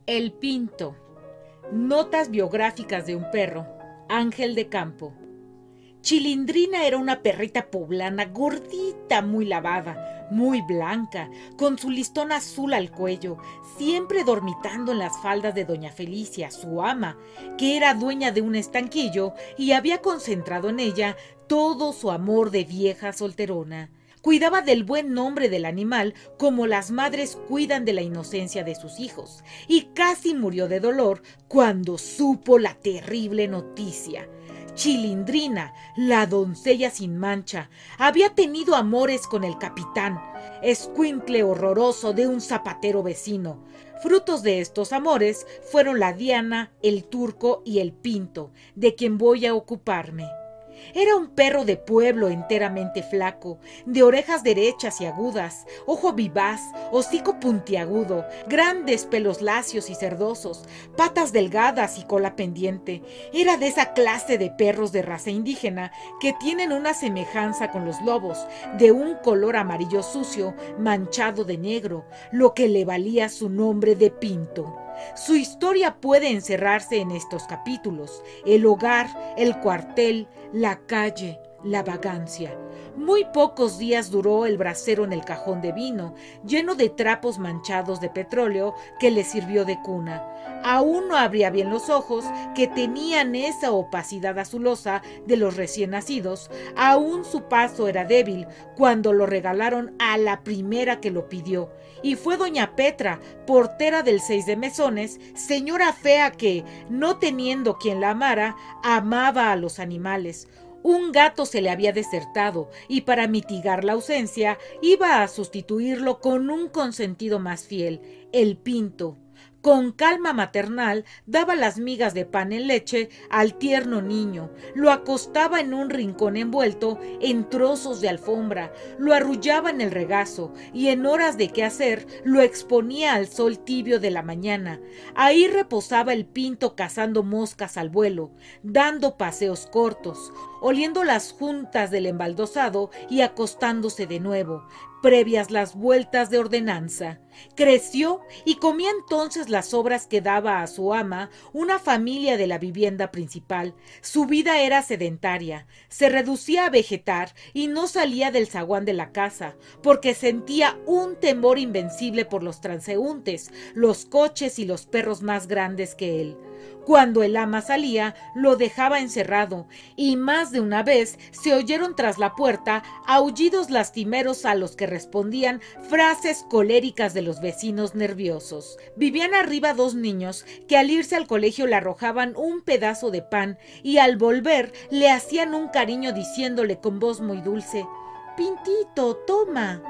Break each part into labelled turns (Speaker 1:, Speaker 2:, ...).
Speaker 1: El Pinto. Notas biográficas de un perro. Ángel de Campo. Chilindrina era una perrita poblana, gordita, muy lavada, muy blanca, con su listón azul al cuello, siempre dormitando en las faldas de doña Felicia, su ama, que era dueña de un estanquillo y había concentrado en ella todo su amor de vieja solterona. Cuidaba del buen nombre del animal como las madres cuidan de la inocencia de sus hijos, y casi murió de dolor cuando supo la terrible noticia. Chilindrina, la doncella sin mancha, había tenido amores con el capitán, escuincle horroroso de un zapatero vecino. Frutos de estos amores fueron la Diana, el Turco y el Pinto, de quien voy a ocuparme. Era un perro de pueblo enteramente flaco, de orejas derechas y agudas, ojo vivaz, hocico puntiagudo, grandes pelos lacios y cerdosos, patas delgadas y cola pendiente. Era de esa clase de perros de raza indígena que tienen una semejanza con los lobos, de un color amarillo sucio manchado de negro, lo que le valía su nombre de Pinto. Su historia puede encerrarse en estos capítulos: el hogar, el cuartel, la calle, la vagancia. Muy pocos días duró el brasero en el cajón de vino, lleno de trapos manchados de petróleo que le sirvió de cuna. Aún no abría bien los ojos, que tenían esa opacidad azulosa de los recién nacidos. Aún su paso era débil cuando lo regalaron a la primera que lo pidió. Y fue doña Petra, portera del 6 de Mesones, señora fea que, no teniendo quien la amara, amaba a los animales. Un gato se le había desertado y para mitigar la ausencia iba a sustituirlo con un consentido más fiel, el Pinto. Con calma maternal daba las migas de pan en leche al tierno niño, lo acostaba en un rincón envuelto en trozos de alfombra, lo arrullaba en el regazo y en horas de quehacer lo exponía al sol tibio de la mañana. Ahí reposaba el Pinto cazando moscas al vuelo, dando paseos cortos, oliendo las juntas del embaldosado y acostándose de nuevo, previas las vueltas de ordenanza. Creció y comía entonces las sobras que daba a su ama una familia de la vivienda principal. Su vida era sedentaria, se reducía a vegetar y no salía del zaguán de la casa, porque sentía un temor invencible por los transeúntes, los coches y los perros más grandes que él. Cuando el ama salía, lo dejaba encerrado, y más de una vez se oyeron tras la puerta aullidos lastimeros a los que respondían frases coléricas de los vecinos nerviosos. Vivían arriba dos niños que al irse al colegio le arrojaban un pedazo de pan y al volver le hacían un cariño diciéndole con voz muy dulce: «Pintito, toma,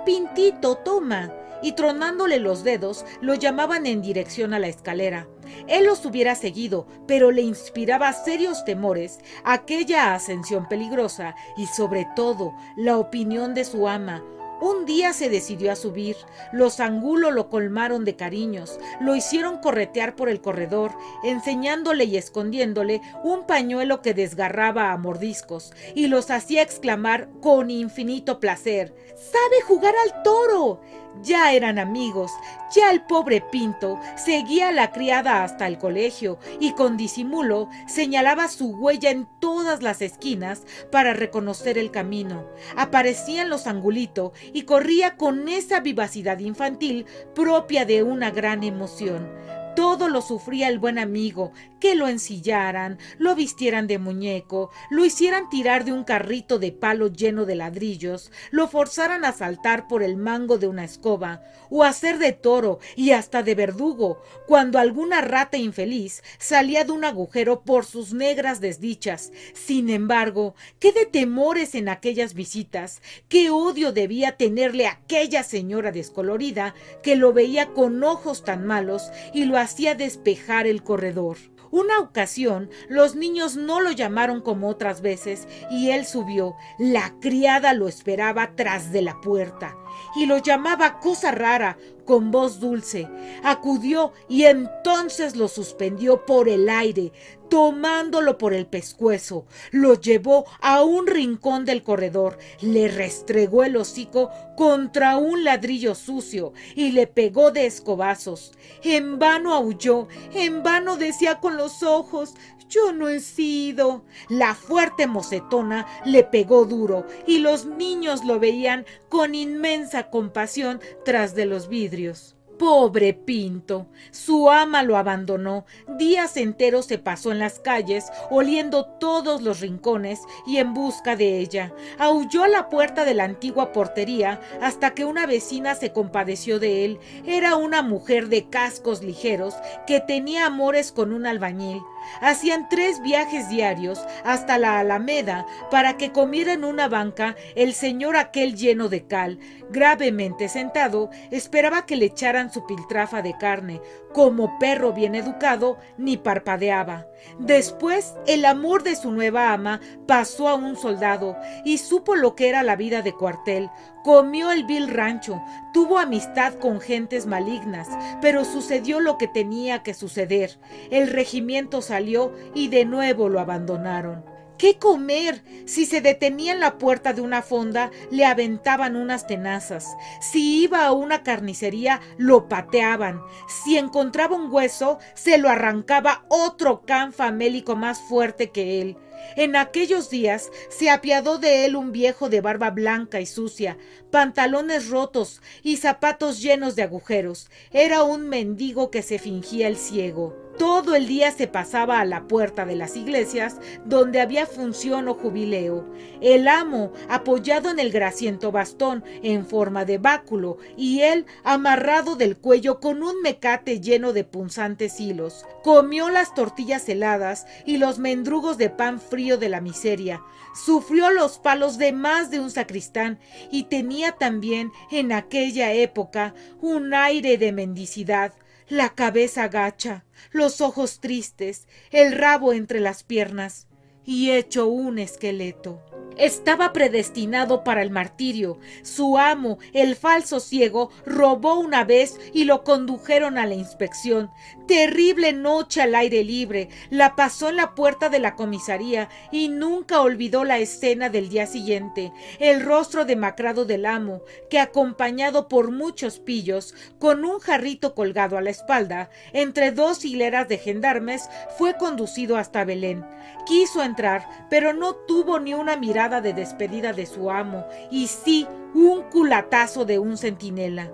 Speaker 1: Pintito, toma», y tronándole los dedos lo llamaban en dirección a la escalera. Él los hubiera seguido, pero le inspiraba serios temores aquella ascensión peligrosa y sobre todo la opinión de su ama. Un día se decidió a subir. Los Angulo lo colmaron de cariños, lo hicieron corretear por el corredor, enseñándole y escondiéndole un pañuelo que desgarraba a mordiscos, y los hacía exclamar con infinito placer: «¡Sabe jugar al toro!». Ya eran amigos, ya el pobre Pinto seguía a la criada hasta el colegio y con disimulo señalaba su huella en todas las esquinas para reconocer el camino. Aparecían los Angulito y corría con esa vivacidad infantil propia de una gran emoción. Todo lo sufría el buen amigo: que lo ensillaran, lo vistieran de muñeco, lo hicieran tirar de un carrito de palo lleno de ladrillos, lo forzaran a saltar por el mango de una escoba, o hacer de toro y hasta de verdugo, cuando alguna rata infeliz salía de un agujero por sus negras desdichas. Sin embargo, qué de temores en aquellas visitas, qué odio debía tenerle aquella señora descolorida que lo veía con ojos tan malos y lo hacía despejar el corredor. Una ocasión los niños no lo llamaron como otras veces y él subió. La criada lo esperaba tras de la puerta. y lo llamaba cosa rara con voz dulce. Acudió y entonces lo suspendió por el aire, tomándolo por el pescuezo, lo llevó a un rincón del corredor, le restregó el hocico contra un ladrillo sucio y le pegó de escobazos. En vano aulló, en vano decía con los ojos: yo no he sido. La fuerte mocetona le pegó duro y los niños lo veían con inmensa compasión tras de los vidrios. Pobre Pinto, su ama lo abandonó, días enteros se pasó en las calles, oliendo todos los rincones y en busca de ella. Aulló a la puerta de la antigua portería hasta que una vecina se compadeció de él. Era una mujer de cascos ligeros que tenía amores con un albañil. Hacían 3 viajes diarios hasta la Alameda para que comiera en una banca el señor aquel lleno de cal. Gravemente sentado, esperaba que le echaran su piltrafa de carne. Como perro bien educado, ni parpadeaba. Después, el amor de su nueva ama pasó a un soldado y supo lo que era la vida de cuartel. Comió el vil rancho, tuvo amistad con gentes malignas, pero sucedió lo que tenía que suceder. El regimiento salió y de nuevo lo abandonaron. ¿Qué comer? Si se detenía en la puerta de una fonda, le aventaban unas tenazas. Si iba a una carnicería, lo pateaban. Si encontraba un hueso, se lo arrancaba otro can famélico más fuerte que él. En aquellos días se apiadó de él un viejo de barba blanca y sucia, pantalones rotos y zapatos llenos de agujeros. Era un mendigo que se fingía el ciego. Todo el día se pasaba a la puerta de las iglesias donde había función o jubileo. El amo apoyado en el grasiento bastón en forma de báculo y él amarrado del cuello con un mecate lleno de punzantes hilos. Comió las tortillas heladas y los mendrugos de pan frío de la miseria. Sufrió los palos de más de un sacristán y tenía también en aquella época un aire de mendicidad. La cabeza gacha, los ojos tristes, el rabo entre las piernas y hecho un esqueleto. Estaba predestinado para el martirio. Su amo, el falso ciego, robó una vez y lo condujeron a la inspección. Terrible noche al aire libre. La pasó en la puerta de la comisaría y nunca olvidó la escena del día siguiente. El rostro demacrado del amo, que acompañado por muchos pillos, con un jarrito colgado a la espalda, entre 2 hileras de gendarmes, fue conducido hasta Belén. Quiso entrar, pero no tuvo ni una mirada de despedida de su amo, y sí un culatazo de un centinela.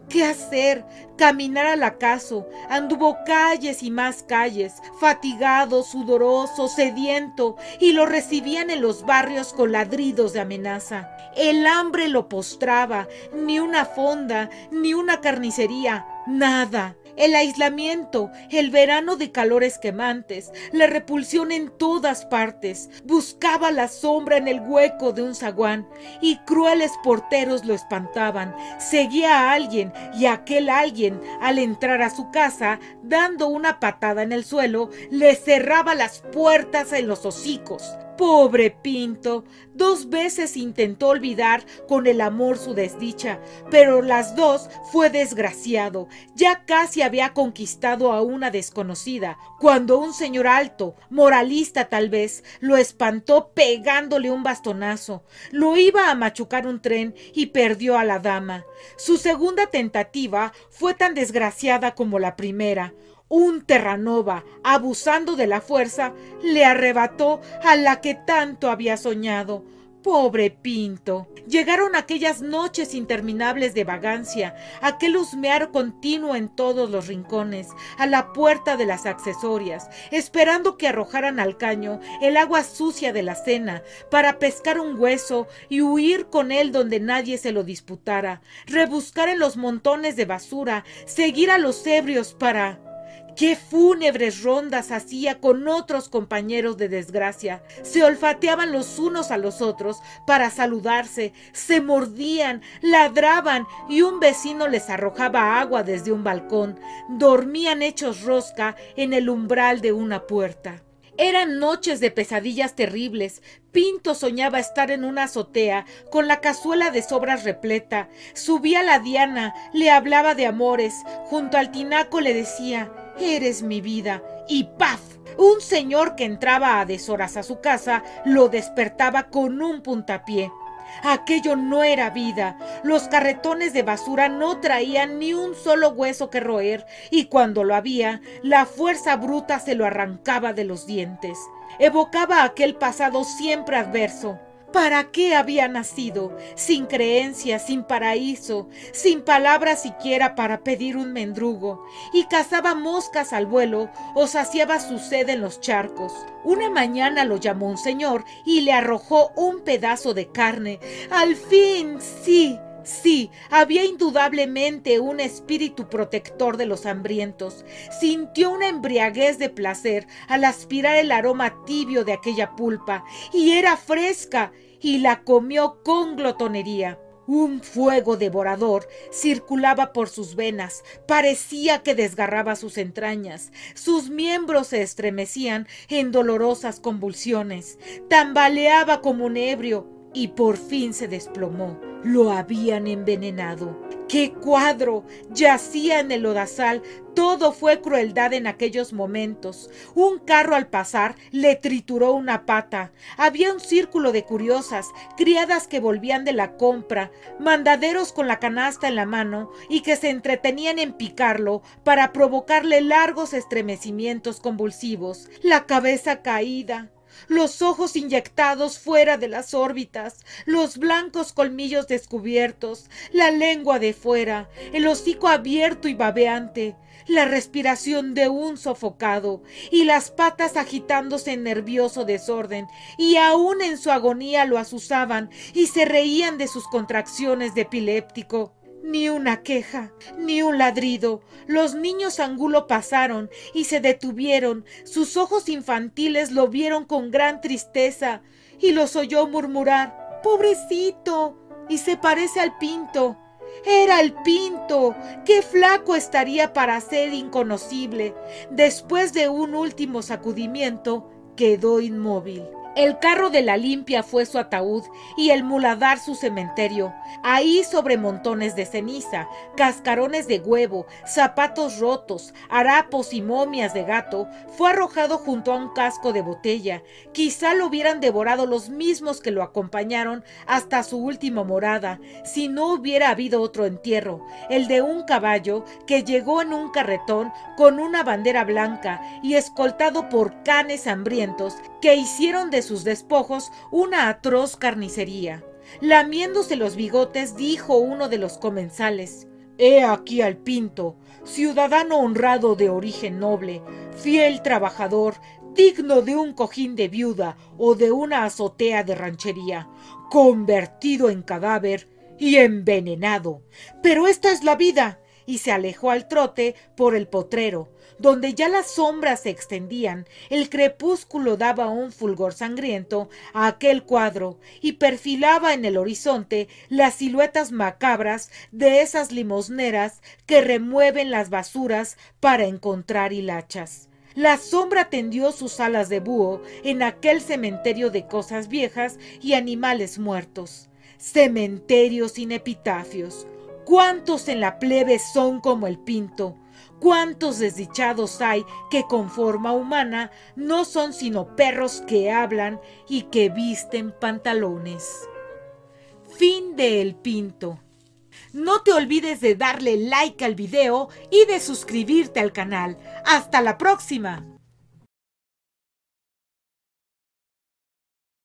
Speaker 1: ¿Qué hacer? Caminar al acaso. Anduvo calles y más calles, fatigado, sudoroso, sediento, y lo recibían en los barrios con ladridos de amenaza. El hambre lo postraba, ni una fonda, ni una carnicería, nada. El aislamiento, el verano de calores quemantes, la repulsión en todas partes. Buscaba la sombra en el hueco de un zaguán y crueles porteros lo espantaban. Seguía a alguien y aquel alguien, al entrar a su casa, dando una patada en el suelo, le cerraba las puertas en los hocicos. Pobre Pinto, 2 veces intentó olvidar con el amor su desdicha, pero las 2 fue desgraciado. Ya casi había conquistado a una desconocida, cuando un señor alto, moralista tal vez, lo espantó pegándole un bastonazo. Lo iba a machucar un tren y perdió a la dama. Su segunda tentativa fue tan desgraciada como la primera. Un Terranova, abusando de la fuerza, le arrebató a la que tanto había soñado. Pobre Pinto. Llegaron aquellas noches interminables de vagancia, aquel husmear continuo en todos los rincones, a la puerta de las accesorias, esperando que arrojaran al caño el agua sucia de la cena, para pescar un hueso y huir con él donde nadie se lo disputara, rebuscar en los montones de basura, seguir a los ebrios para... ¡Qué fúnebres rondas hacía con otros compañeros de desgracia! Se olfateaban los unos a los otros para saludarse, se mordían, ladraban y un vecino les arrojaba agua desde un balcón. Dormían hechos rosca en el umbral de una puerta. Eran noches de pesadillas terribles. Pinto soñaba estar en una azotea, con la cazuela de sobras repleta. Subía la diana, le hablaba de amores. Junto al tinaco le decía: «Eres mi vida». Y ¡paf! Un señor que entraba a deshoras a su casa lo despertaba con un puntapié. Aquello no era vida. Los carretones de basura no traían ni un solo hueso que roer, y cuando lo había, la fuerza bruta se lo arrancaba de los dientes. Evocaba aquel pasado siempre adverso. ¿Para qué había nacido? Sin creencias, sin paraíso, sin palabras siquiera para pedir un mendrugo, y cazaba moscas al vuelo o saciaba su sed en los charcos. Una mañana lo llamó un señor y le arrojó un pedazo de carne. ¡Al fin! ¡Sí! Sí, había indudablemente un espíritu protector de los hambrientos. Sintió una embriaguez de placer al aspirar el aroma tibio de aquella pulpa, y era fresca, y la comió con glotonería. Un fuego devorador circulaba por sus venas, parecía que desgarraba sus entrañas, sus miembros se estremecían en dolorosas convulsiones, tambaleaba como un ebrio y por fin se desplomó. Lo habían envenenado. ¡Qué cuadro! Yacía en el lodazal. Todo fue crueldad en aquellos momentos. Un carro al pasar le trituró una pata. Había un círculo de curiosas, criadas que volvían de la compra, mandaderos con la canasta en la mano y que se entretenían en picarlo para provocarle largos estremecimientos convulsivos, la cabeza caída, los ojos inyectados fuera de las órbitas, los blancos colmillos descubiertos, la lengua de fuera, el hocico abierto y babeante, la respiración de un sofocado y las patas agitándose en nervioso desorden, y aún en su agonía lo azuzaban y se reían de sus contracciones de epiléptico. Ni una queja, ni un ladrido. Los niños angulo pasaron y se detuvieron. Sus ojos infantiles lo vieron con gran tristeza y los oyó murmurar: «¡Pobrecito! Y se parece al Pinto». Era el Pinto. ¡Qué flaco estaría para ser inconocible! Después de un último sacudimiento, quedó inmóvil. El carro de la limpia fue su ataúd y el muladar su cementerio. Ahí, sobre montones de ceniza, cascarones de huevo, zapatos rotos, harapos y momias de gato, fue arrojado junto a un casco de botella. Quizá lo hubieran devorado los mismos que lo acompañaron hasta su última morada, si no hubiera habido otro entierro, el de un caballo que llegó en un carretón con una bandera blanca y escoltado por canes hambrientos que hicieron de sus despojos una atroz carnicería. Lamiéndose los bigotes, dijo uno de los comensales: «He aquí al Pinto, ciudadano honrado de origen noble, fiel trabajador, digno de un cojín de viuda o de una azotea de ranchería, convertido en cadáver y envenenado. Pero esta es la vida». Y se alejó al trote por el potrero, donde ya las sombras se extendían. El crepúsculo daba un fulgor sangriento a aquel cuadro y perfilaba en el horizonte las siluetas macabras de esas limosneras que remueven las basuras para encontrar hilachas. La sombra tendió sus alas de búho en aquel cementerio de cosas viejas y animales muertos. Cementerio sin epitafios. ¿Cuántos en la plebe son como el Pinto? ¿Cuántos desdichados hay que con forma humana no son sino perros que hablan y que visten pantalones? Fin de El Pinto. No te olvides de darle like al video y de suscribirte al canal. ¡Hasta la próxima!